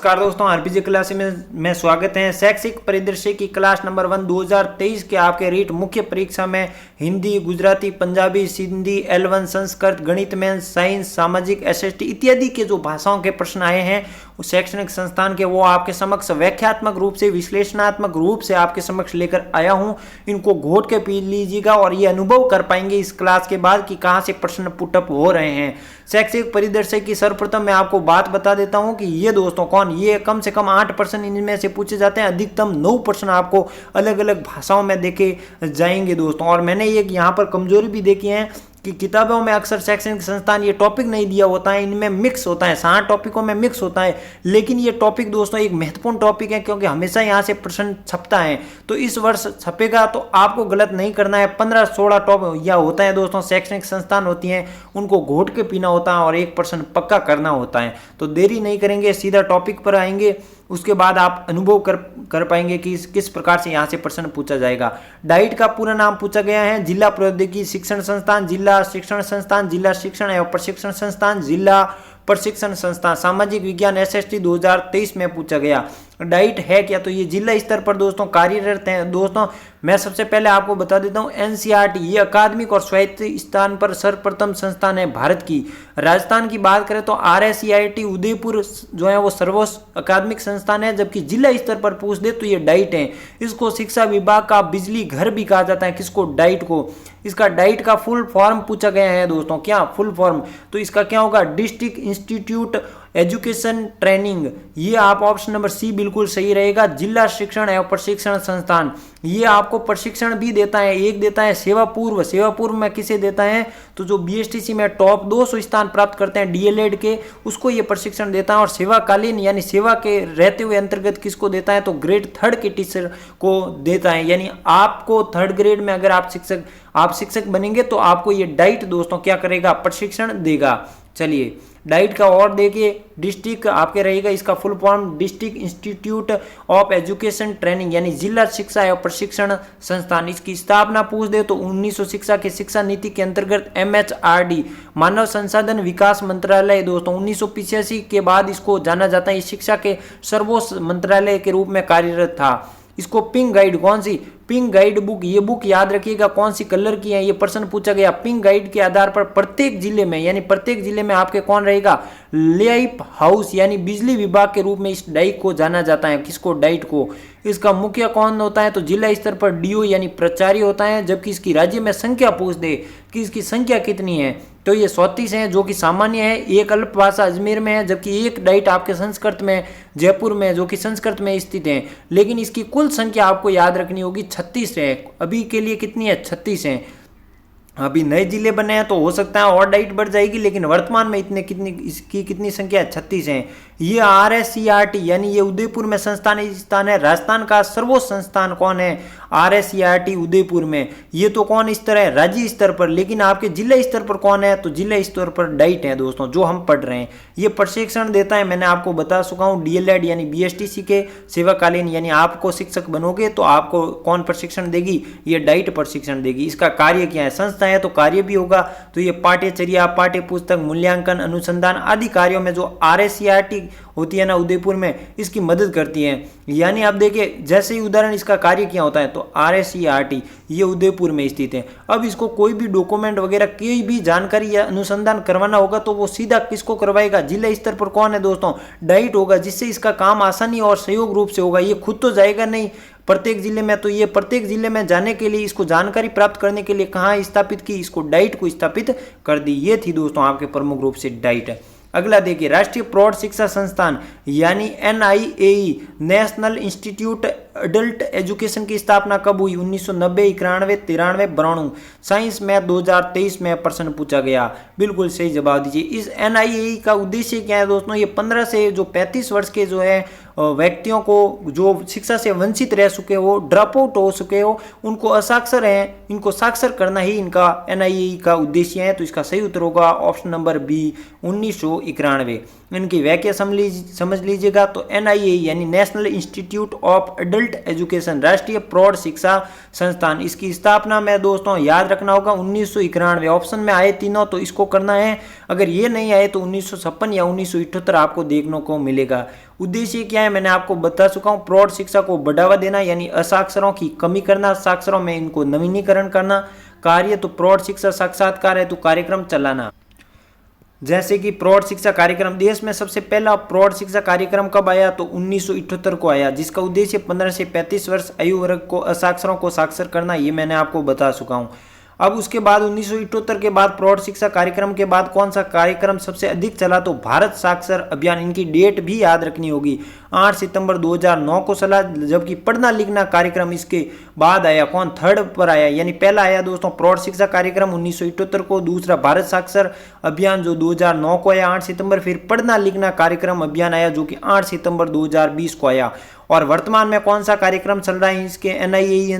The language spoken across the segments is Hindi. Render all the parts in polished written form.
नमस्कार दोस्तों, आरपीजे क्लास में स्वागत है। शैक्षिक परिदृश्य की क्लास नंबर 1 2023 के आपके रीट मुख्य परीक्षा में हिंदी, गुजराती, पंजाबी, सिंधी, L1, संस्कृत, गणित में साइंस, सामाजिक, SST इत्यादि के जो भाषाओं के प्रश्न आए हैं उस शैक्षणिक संस्थान के, वो आपके समक्ष व्याख्यात्मक रूप से, विश्लेषणात्मक रूप से आपके समक्ष लेकर आया हूं। इनको घोट के पी लीजिएगा और ये अनुभव कर पाएंगे इस क्लास के बाद कि कहां से प्रश्न पुटअप हो रहे हैं। शैक्षिक परिदृश्य की सर्वप्रथम मैं आपको बात बता देता हूं कि ये दोस्तों ये कम से कम 8% इनमें से पूछे जाते हैं, अधिकतम 9 प्रश्न आपको अलग अलग भाषाओं में देखे जाएंगे दोस्तों। और मैंने एक यहाँ पर कमजोरी भी देखी है कि किताबों में अक्सर शैक्षणिक संस्थान ये टॉपिक नहीं दिया होता है, इनमें मिक्स होता है, 7 टॉपिकों में मिक्स होता है। लेकिन ये टॉपिक दोस्तों एक महत्वपूर्ण टॉपिक है क्योंकि हमेशा यहाँ से प्रश्न छपता है, तो इस वर्ष छपेगा तो आपको गलत नहीं करना है। 15-16 टॉपिक या होता है दोस्तों, शैक्षणिक संस्थान होती हैं, उनको घोट के पीना होता है और एक प्रश्न पक्का करना होता है। तो देरी नहीं करेंगे, सीधा टॉपिक पर आएंगे, उसके बाद आप अनुभव कर पाएंगे कि किस प्रकार से यहाँ से प्रश्न पूछा जाएगा। डाइट का पूरा नाम पूछा गया है जिला प्रौद्योगिकी शिक्षण संस्थान, जिला शिक्षण संस्थान, जिला शिक्षण एवं प्रशिक्षण संस्थान, जिला प्रशिक्षण संस्थान। सामाजिक विज्ञान SST 2023 में पूछा गया। डाइट है क्या, तो ये जिला स्तर पर दोस्तों कार्यरत हैं। दोस्तों मैं सबसे पहले आपको बता देता हूँ, NCERT ये अकादमिक और स्वायत्त स्थान पर सर्वप्रथम संस्थान है भारत की। राजस्थान की बात करें तो RSCIT उदयपुर जो है वो सर्वोच्च अकादमिक संस्थान है, जबकि जिला स्तर पर पूछ दे तो ये डाइट है। इसको शिक्षा विभाग का बिजली घर भी कहा जाता है, किसको, डाइट को। इसका डाइट का फुल फॉर्म पूछा गया है दोस्तों, क्या फुल फॉर्म, तो इसका क्या होगा, डिस्ट्रिक्ट इंस्टीट्यूट एजुकेशन ट्रेनिंग। ये आप ऑप्शन नंबर C बिल्कुल सही रहेगा। जिला शिक्षण एवं प्रशिक्षण संस्थान ये आपको प्रशिक्षण भी देता है, एक देता है सेवा पूर्व। सेवा पूर्व में किसे देता है, तो जो BSTC में टॉप 200 स्थान प्राप्त करते हैं DLED के, उसको ये प्रशिक्षण देता है। और सेवाकालीन यानी सेवा के रहते हुए अंतर्गत किसको देता है, तो ग्रेड 3 के टीचर को देता है। यानी आपको 3rd ग्रेड में अगर आप शिक्षक बनेंगे तो आपको ये डाइट दोस्तों क्या करेगा, प्रशिक्षण देगा। चलिए डाइट का और देखिए, डिस्ट्रिक्ट आपके रहेगा, इसका full form district institute of education training यानी जिला शिक्षा एवं प्रशिक्षण संस्थान। इसकी स्थापना पूछ दे तो 1900 शिक्षा की शिक्षा नीति के अंतर्गत MHRD मानव संसाधन विकास मंत्रालय दोस्तों 1985 के बाद इसको जाना जाता है, शिक्षा के सर्वोच्च मंत्रालय के रूप में कार्यरत था। इसको पिंक गाइड, कौन सी, पिंक गाइड बुक, ये बुक याद रखिएगा कौन सी कलर की है, ये प्रश्न पूछा गया। पिंक गाइड के आधार पर प्रत्येक जिले में यानी प्रत्येक जिले में आपके कौन रहेगा, लाइट हाउस यानी बिजली विभाग के रूप में इस डाइट को जाना जाता है, किसको, डाइट को। इसका मुखिया कौन होता है, तो जिला स्तर पर DO यानी प्राचार्य होता है। जबकि इसकी राज्य में संख्या पूछ दे कि इसकी संख्या कितनी है, तो ये 34 है, जो कि सामान्य है। एक अल्प भाषा अजमेर में है, जबकि एक डाइट आपके संस्कृत में जयपुर में, जो कि संस्कृत में स्थित है। लेकिन इसकी कुल संख्या आपको याद रखनी होगी, 36 है। अभी के लिए कितनी है, 36 है। अभी नए जिले बने हैं तो हो सकता है और डाइट बढ़ जाएगी, लेकिन वर्तमान में इसकी कितनी संख्या है, 36 है। ये RSCRT यानी ये उदयपुर में स्थान है। राजस्थान का सर्वोच्च संस्थान कौन है, RSCRT उदयपुर में। ये तो कौन स्तर है, राज्य स्तर पर। लेकिन आपके जिला स्तर पर कौन है, तो जिला स्तर पर डाइट है दोस्तों, जो हम पढ़ रहे हैं। ये प्रशिक्षण देता है, मैंने आपको बता चुका हूँ, DLED यानी BSTC के सेवाकालीन यानी आपको शिक्षक बनोगे तो आपको कौन प्रशिक्षण देगी, ये डाइट प्रशिक्षण देगी। इसका कार्य क्या है, संस्था है तो कार्य भी होगा, तो ये पाठ्यचर्या, पाठ्य पुस्तक, मूल्यांकन, अनुसंधान आदि कार्यों में जो RSCRT होती है ना उदयपुर में, इसकी मदद करती है। यानी आप देखिए, जैसे ही उदाहरण इसका कार्य क्या होता है, तो RSCRT ये उदयपुर में स्थित है। अब इसको कोई भी डॉक्यूमेंट वगैरह, कोई भी जानकारी या अनुसंधान करवाना होगा तो वो सीधा किसको करवाएगा, जिला स्तर पर कौन है दोस्तों, डाइट होगा, जिससे इसका काम आसानी और सहयोग रूप से होगा। ये खुद तो जाएगा नहीं प्रत्येक जिले में, तो ये प्रत्येक जिले में जाने के लिए, इसको जानकारी प्राप्त करने के लिए कहाँ स्थापित की, इसको डाइट को स्थापित कर दी। ये थी दोस्तों आपके प्रमुख रूप से डाइट। अगला देखिए, राष्ट्रीय प्रौढ़ शिक्षा संस्थान यानी NIAE national institute adult education की स्थापना कब हुई, 1990, 91, 93, 92। साइंस में 2023 में प्रश्न पूछा गया, बिल्कुल सही जवाब दीजिए। इस NIAE का उद्देश्य क्या है दोस्तों, ये 15 से जो 35 वर्ष के जो है व्यक्तियों को जो शिक्षा से वंचित रह चुके हो, ड्रॉप आउट हो चुके हो, उनको असाक्षर हैं, इनको साक्षर करना ही इनका NIAE का उद्देश्य है। तो इसका सही उत्तर होगा ऑप्शन नंबर B 1991। इनकी व्याख्या समझ लीजिएगा, तो NIAE यानी national institute of adult education राष्ट्रीय प्रौढ़ शिक्षा संस्थान, इसकी स्थापना में दोस्तों याद रखना होगा 1991। ऑप्शन में आए तीनों तो इसको करना है, अगर ये नहीं आए तो 1956 या 1978 आपको देखने को मिलेगा। उद्देश्य क्या है मैंने आपको बता चुका हूँ। प्रौढ़ शिक्षा को बढ़ावा देना यानी असाक्षरों की कमी करना, साक्षरों में इनको नवीनीकरण करना। कार्य तो प्रौढ़ शिक्षा साक्षात्कार है तो कार्यक्रम चलाना। जैसे कि प्रौढ़ शिक्षा कार्यक्रम, देश में सबसे पहला प्रौढ़ शिक्षा कार्यक्रम कब आया तो 1978 को आया, जिसका उद्देश्य 15 से 35 वर्ष आयु वर्ग को असाक्षरों को साक्षर करना, ये मैंने आपको बता चुका हूँ। अब उसके बाद 1978 के बाद प्रौढ़ शिक्षा कार्यक्रम के बाद कौन सा कार्यक्रम सबसे अधिक चला तो भारत साक्षर अभियान। इनकी डेट भी याद रखनी होगी, 8 सितंबर 2009 को चला, जबकि पढ़ना लिखना कार्यक्रम इसके बाद आया। कौन थर्ड पर आया, यानी पहला आया दोस्तों प्रौढ़ शिक्षा कार्यक्रम 1978 को, दूसरा भारत साक्षर अभियान जो 2009 को आया 8 सितंबर, फिर पढ़ना लिखना कार्यक्रम अभियान आया जो कि 8 सितंबर 2020 को आया। और वर्तमान में कौन सा कार्यक्रम चल रहा है इसके NIAE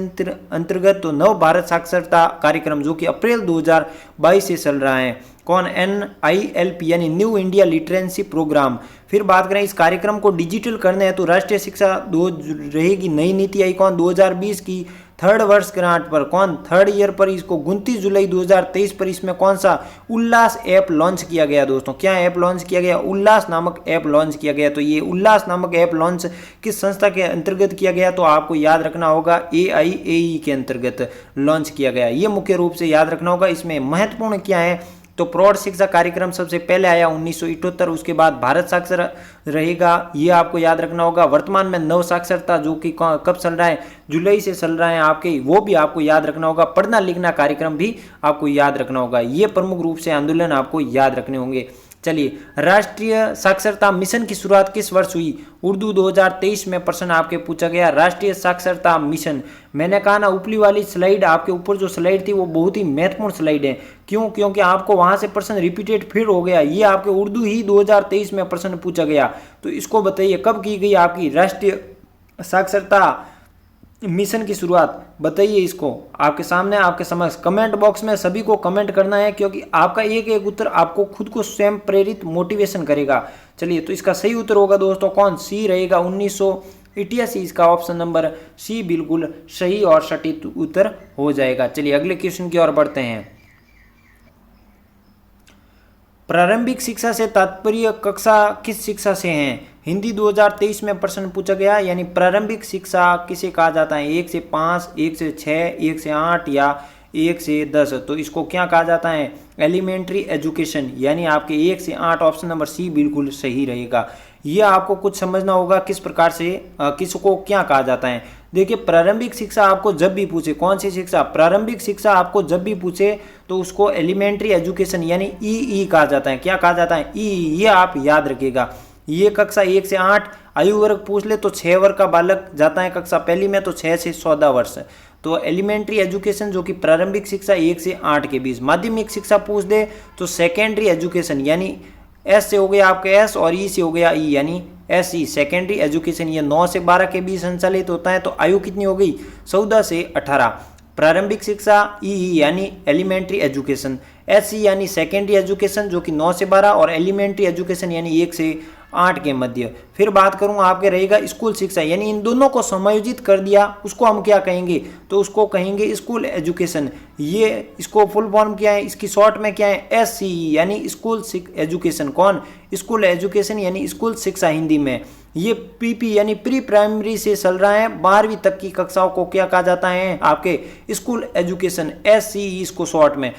अंतर्गत तो नव भारत साक्षरता कार्यक्रम जो कि अप्रैल 2022 से चल रहा है। कौन NILP यानी न्यू इंडिया लिटरेसी प्रोग्राम। फिर बात करें इस कार्यक्रम को डिजिटल करने है तो राष्ट्रीय शिक्षा दो रहेगी नई नीति आई कौन 2020 की थर्ड वर्षगांठ पर, कौन थर्ड ईयर पर, इसको 29 जुलाई 2023 पर इसमें कौन सा उल्लास ऐप लॉन्च किया गया दोस्तों। क्या ऐप लॉन्च किया गया, उल्लास नामक ऐप लॉन्च किया गया। तो ये उल्लास नामक ऐप लॉन्च किस संस्था के अंतर्गत किया गया तो आपको याद रखना होगा AIAE के अंतर्गत लॉन्च किया गया, ये मुख्य रूप से याद रखना होगा। इसमें महत्वपूर्ण क्या है तो प्रौढ़ शिक्षा कार्यक्रम सबसे पहले आया 1978, उसके बाद भारत साक्षर रहेगा, ये आपको याद रखना होगा। वर्तमान में नव साक्षरता जो कि कब चल रहा है, जुलाई से चल रहा है आपके, वो भी आपको याद रखना होगा। पढ़ना लिखना कार्यक्रम भी आपको याद रखना होगा। ये प्रमुख रूप से आंदोलन आपको याद रखने होंगे। चलिए, राष्ट्रीय साक्षरता मिशन की शुरुआत किस वर्ष हुई, उर्दू 2023 में प्रश्न आपके पूछा गया। राष्ट्रीय साक्षरता मिशन, मैंने कहा ना ऊपरी वाली स्लाइड आपके ऊपर जो स्लाइड थी वो बहुत ही महत्वपूर्ण स्लाइड है। क्यों, क्योंकि आपको वहां से प्रश्न रिपीटेड फिर हो गया। ये आपके उर्दू ही 2023 में प्रश्न पूछा गया। तो इसको बताइए कब की गई आपकी राष्ट्रीय साक्षरता मिशन की शुरुआत, बताइए इसको। आपके सामने आपके समक्ष कमेंट बॉक्स में सभी को कमेंट करना है, क्योंकि आपका एक एक उत्तर आपको खुद को स्वयं प्रेरित मोटिवेशन करेगा। चलिए, तो इसका सही उत्तर होगा दोस्तों कौन, सी रहेगा 1988। इसका ऑप्शन नंबर सी बिल्कुल सही और सटीक उत्तर हो जाएगा। चलिए अगले क्वेश्चन की ओर बढ़ते हैं। प्रारंभिक शिक्षा से तात्पर्य कक्षा किस शिक्षा से है, हिंदी 2023 में प्रश्न पूछा गया। यानी प्रारंभिक शिक्षा किसे कहा जाता है, 1 से 5, 1 से 6, 1 से 8 या 1 से 10, तो इसको क्या कहा जाता है, एलिमेंट्री एजुकेशन। यानी आपके 1 से 8 ऑप्शन नंबर सी बिल्कुल सही रहेगा। ये आपको कुछ समझना होगा किस प्रकार से किसको क्या कहा जाता है। देखिए, प्रारंभिक शिक्षा आपको जब भी पूछे, कौन सी शिक्षा, प्रारंभिक शिक्षा आपको जब भी पूछे तो उसको एलिमेंट्री एजुकेशन यानी EE कहा जाता है। क्या कहा जाता है, EE, ये आप याद रखिएगा। ये कक्षा 1 से 8, आयु वर्ग पूछ ले तो 6 वर्ग का बालक जाता है कक्षा पहली में, तो 6 से 14 वर्ष। तो एलिमेंट्री एजुकेशन जो कि प्रारंभिक शिक्षा 1 से 8 के बीच। माध्यमिक शिक्षा पूछ दे तो सेकेंडरी एजुकेशन यानी S से हो गया आपका S और E से हो गया E यानी SE, सेकेंडरी एजुकेशन, ये 9 से 12 के बीच संचालित होता है। तो आयु कितनी हो गई, 14 से 18। प्रारंभिक शिक्षा EE यानी एलिमेंट्री एजुकेशन, SE यानी सेकेंडरी एजुकेशन जो कि 9 से 12 और एलिमेंट्री एजुकेशन यानी 1 से 8 के मध्य। फिर बात करूं आपके रहेगा स्कूल शिक्षा, यानी इन दोनों को समायोजित कर दिया, उसको हम क्या कहेंगे तो उसको कहेंगे स्कूल एजुकेशन। ये इसको फुल फॉर्म क्या है, इसकी शॉर्ट में क्या है, SCE यानी स्कूल एजुकेशन। कौन, स्कूल एजुकेशन यानी स्कूल शिक्षा हिंदी में। ये PP यानी प्री प्राइमरी से चल रहा है 12वीं तक की कक्षाओं को क्या कहा जाता है आपके स्कूल एजुकेशन, SCE इसको शॉर्ट में।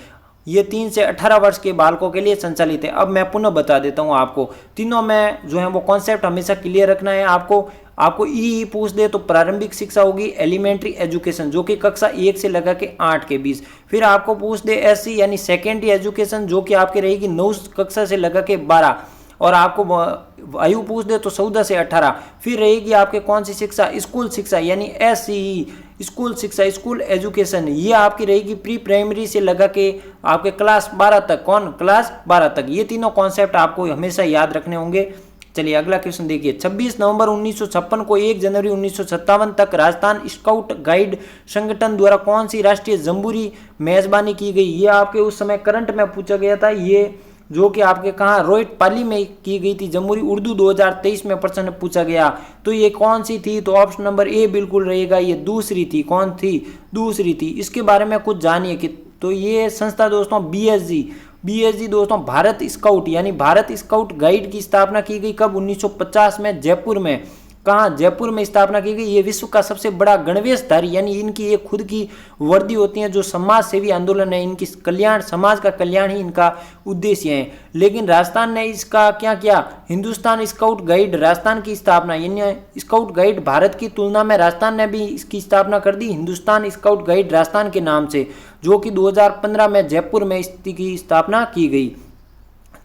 ये 3 से 18 वर्ष के बालकों के लिए संचालित है। अब मैं पुनः बता देता हूँ आपको, तीनों में जो है वो कॉन्सेप्ट हमेशा क्लियर रखना है आपको EE पूछ दे तो प्रारंभिक शिक्षा होगी एलिमेंट्री एजुकेशन जो कि कक्षा 1 से लगा के 8 के बीच। फिर आपको पूछ दे SC यानी सेकेंडरी एजुकेशन जो कि आपकी रहेगी 9 कक्षा से लगा के 12, और आपको आयु पूछ दे तो 14 से 18। फिर रहेगी आपके कौन सी शिक्षा, स्कूल शिक्षा यानी SCE स्कूल शिक्षा, स्कूल एजुकेशन। ये आपकी रहेगी प्री प्राइमरी से लगा के आपके क्लास 12 तक। कौन, क्लास 12 तक। ये तीनों कॉन्सेप्ट आपको हमेशा याद रखने होंगे। चलिए अगला क्वेश्चन देखिए। 26 नवंबर 1956 को 1 जनवरी 1957 तक राजस्थान स्काउट गाइड संगठन द्वारा कौन सी राष्ट्रीय जम्बूरी मेजबानी की गई। ये आपके उस समय करंट में पूछा गया था, ये जो कि आपके कहाँ रोहित पाली में की गई थी जम्बूरी, उर्दू 2023 में प्रश्न पूछा गया। तो ये कौन सी थी तो ऑप्शन नंबर ए बिल्कुल रहेगा, ये दूसरी थी। कौन थी, दूसरी थी। इसके बारे में कुछ जानिए कि तो ये संस्था दोस्तों BSG BSG दोस्तों भारत स्काउट यानी भारत स्काउट गाइड की स्थापना की गई कब? 1950 में जयपुर में। कहाँ? जयपुर में स्थापना की गई। ये विश्व का सबसे बड़ा गणवेशधारी यानी इनकी ये खुद की वर्दी होती है जो समाज सेवी आंदोलन है, इनकी कल्याण, समाज का कल्याण ही इनका उद्देश्य है। लेकिन राजस्थान ने इसका क्या किया? हिंदुस्तान स्काउट गाइड राजस्थान की स्थापना, यानी स्काउट गाइड भारत की तुलना में राजस्थान ने भी इसकी स्थापना कर दी हिंदुस्तान स्काउट गाइड राजस्थान के नाम से, जो कि 2015 में जयपुर में इसकी स्थापना की गई।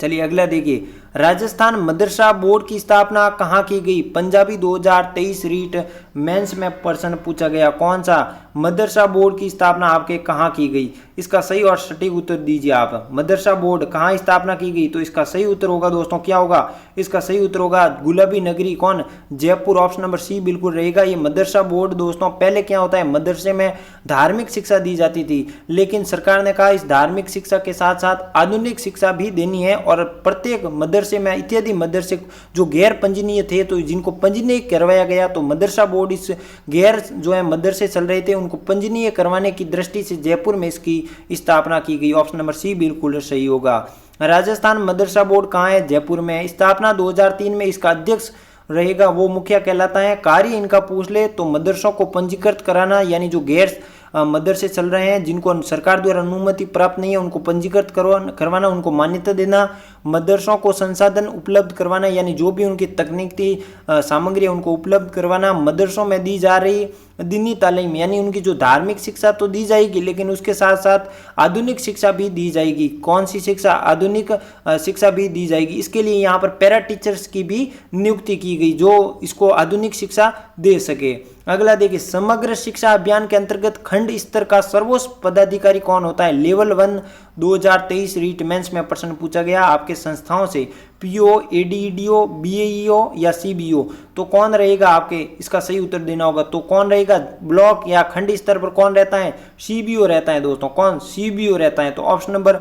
चलिए अगला देखिए, राजस्थान मदरसा बोर्ड की स्थापना कहाँ की गई? पंजाबी 2023 रीट मेंस में प्रश्न पूछा गया। कौन सा? मदरसा बोर्ड की स्थापना आपके कहाँ की गई? इसका सही और सटीक उत्तर दीजिए आप। मदरसा बोर्ड कहाँ स्थापना की गई? तो इसका सही उत्तर होगा दोस्तों क्या होगा? इसका सही उत्तर होगा गुलाबी नगरी। कौन? जयपुर। ऑप्शन नंबर सी बिल्कुल रहेगा। ये मदरसा बोर्ड दोस्तों पहले क्या होता है, मदरसे में धार्मिक शिक्षा दी जाती थी, लेकिन सरकार ने कहा इस धार्मिक शिक्षा के साथ साथ आधुनिक शिक्षा भी देनी है और प्रत्येक मदरसे में इत्यादि मदरसे जो गैर पंजीनीय थे तो जिनको पंजीनीय करवाया गया, तो मदरसा बोर्ड इस गैर जो है मदरसे चल रहे थे उनको पंजीनीय करवाने की दृष्टि से जयपुर में इसकी स्थापना की गई। ऑप्शन नंबर सी बिल्कुल सही होगा। राजस्थान मदरसा बोर्ड कहाँ है? जयपुर में। स्थापना 2003 में। इसका अध्यक्ष रहेगा वो मुखिया कहलाता है। कार्य इनका पूछ ले तो मदरसों को पंजीकृत कराना, यानी जो गैर मदरसे चल रहे हैं जिनको सरकार द्वारा अनुमति प्राप्त नहीं है उनको पंजीकृत करवाना, उनको मान्यता देना, मदरसों को संसाधन उपलब्ध करवाना, यानी जो भी उनकी तकनीकी सामग्री है उनको उपलब्ध करवाना। मदरसों में दी जा रही दीनी तालीम, यानी उनकी जो धार्मिक शिक्षा तो दी जाएगी लेकिन उसके साथ साथ आधुनिक शिक्षा भी दी जाएगी। कौन सी शिक्षा? आधुनिक शिक्षा भी दी जाएगी। इसके लिए यहाँ पर पैरा टीचर्स की भी नियुक्ति की गई जो इसको आधुनिक शिक्षा दे सके। अगला देखिए, समग्र शिक्षा अभियान के अंतर्गत खंड स्तर का सर्वोच्च पदाधिकारी कौन होता है? लेवल 1 2023 रीट मेंस में प्रश्न पूछा गया आपके संस्थाओं से। पीओ, एडीईडीओ, बीएईओ या सीबीओ, तो कौन रहेगा आपके? इसका सही उत्तर देना होगा। तो कौन रहेगा? ब्लॉक या खंड स्तर पर कौन रहता है? सीबीओ रहता है दोस्तों। कौन? सीबीओ रहता है। तो ऑप्शन नंबर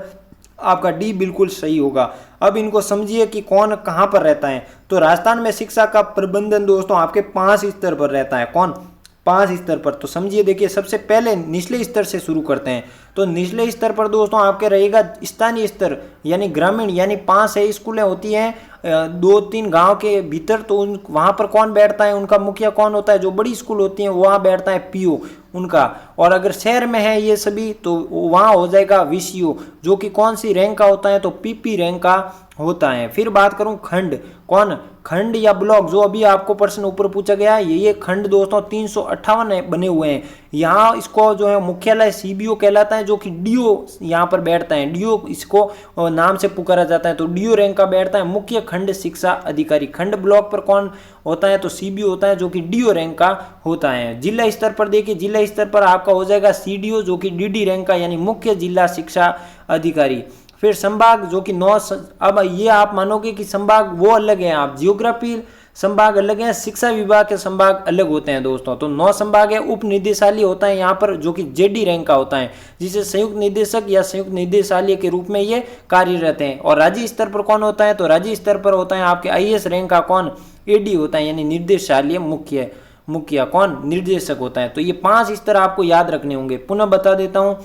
आपका डी बिल्कुल सही होगा। अब इनको समझिए कि कौन कहां पर रहता है। तो राजस्थान में शिक्षा का प्रबंधन दोस्तों आपके 5 स्तर पर रहता है। कौन? 5 स्तर पर। तो समझिए, देखिए सबसे पहले निचले स्तर से शुरू करते हैं। तो निचले स्तर पर दोस्तों आपके रहेगा स्थानीय स्तर, यानी ग्रामीण, यानी 5-6 स्कूलें होती हैं 2-3 गांव के भीतर, तो वहां पर कौन बैठता है? उनका मुखिया कौन होता है? जो बड़ी स्कूल होती हैं वहां बैठता है पीओ उनका। और अगर शहर में है ये सभी तो वहां हो जाएगा वीसीओ, जो कि कौन सी रैंक का होता है? तो पीपी रैंक का होता है। फिर बात करूं खंड, कौन? खंड या ब्लॉक, जो अभी आपको प्रश्न ऊपर पूछा गया है, ये खंड दोस्तों 358 बने हुए हैं। यहाँ इसको जो है मुख्यालय सीबीओ कहलाता है, जो कि डीओ यहाँ पर बैठता है। डीओ इसको नाम से पुकारा जाता है, तो डीओ रैंक का बैठता है मुख्य खंड शिक्षा अधिकारी। खंड ब्लॉक पर कौन होता है? तो सीबीओ होता है, जो कि डीओ रैंक का होता है। जिला स्तर पर देखिए, जिला स्तर पर आपका हो जाएगा सीडीओ, जो कि डीडी रैंक का, यानी मुख्य जिला शिक्षा अधिकारी। फिर संभाग, जो कि 9, अब ये आप मानोगे कि संभाग वो अलग है, आप जियोग्राफी संभाग अलग है, शिक्षा विभाग के संभाग अलग होते हैं दोस्तों। तो 9 संभाग है। उप निदेशालय होता है यहाँ पर, जो कि जेडी रैंक का होता है, जिसे संयुक्त निदेशक या संयुक्त निदेशालय के रूप में ये कार्यरत हैं। और राज्य स्तर पर कौन होता है? तो राज्य स्तर पर होता है आपके आईएएस रैंक का कौन? एडी होता है, यानी निर्देशालय मुखिया कौन? निर्देशक होता है। तो ये 5 स्तर आपको याद रखने होंगे। पुनः बता देता हूँ,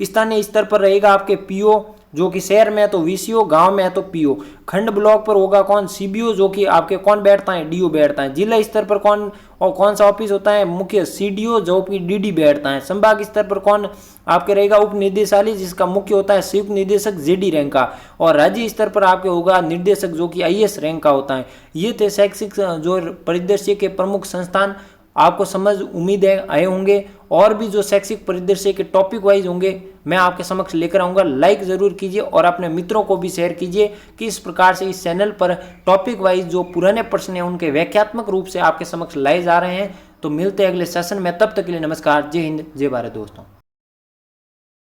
स्थानीय स्तर पर रहेगा आपके पीओ, जो कि शहर में है तो वीसीओ, गांव में है तो पीओ। खंड ब्लॉक पर होगा कौन? सीबीओ, जो कि आपके कौन बैठता है? डीओ बैठता है। जिला स्तर पर कौन और कौन सा ऑफिस होता है? मुख्य सीडीओ, जो कि डीडी बैठता है। संभाग स्तर पर कौन आपके रहेगा? उप निदेशालय, जिसका मुख्य होता है संयुक्त निदेशक जेडी रैंक का। और राज्य स्तर पर आपके होगा निर्देशक, जो कि आईएएस रैंक का होता है। ये थे शैक्षिक जो परिदृश्य के प्रमुख संस्थान। आपको समझ उम्मीद है आए होंगे। और भी जो शैक्षिक परिदृश्य के टॉपिक वाइज होंगे मैं आपके समक्ष लेकर आऊँगा। लाइक ज़रूर कीजिए और अपने मित्रों को भी शेयर कीजिए कि इस प्रकार से इस चैनल पर टॉपिक वाइज जो पुराने प्रश्न हैं उनके व्याख्यात्मक रूप से आपके समक्ष लाए जा रहे हैं। तो मिलते हैं अगले सेशन में, तब तक के लिए नमस्कार। जय हिंद, जय भारत दोस्तों।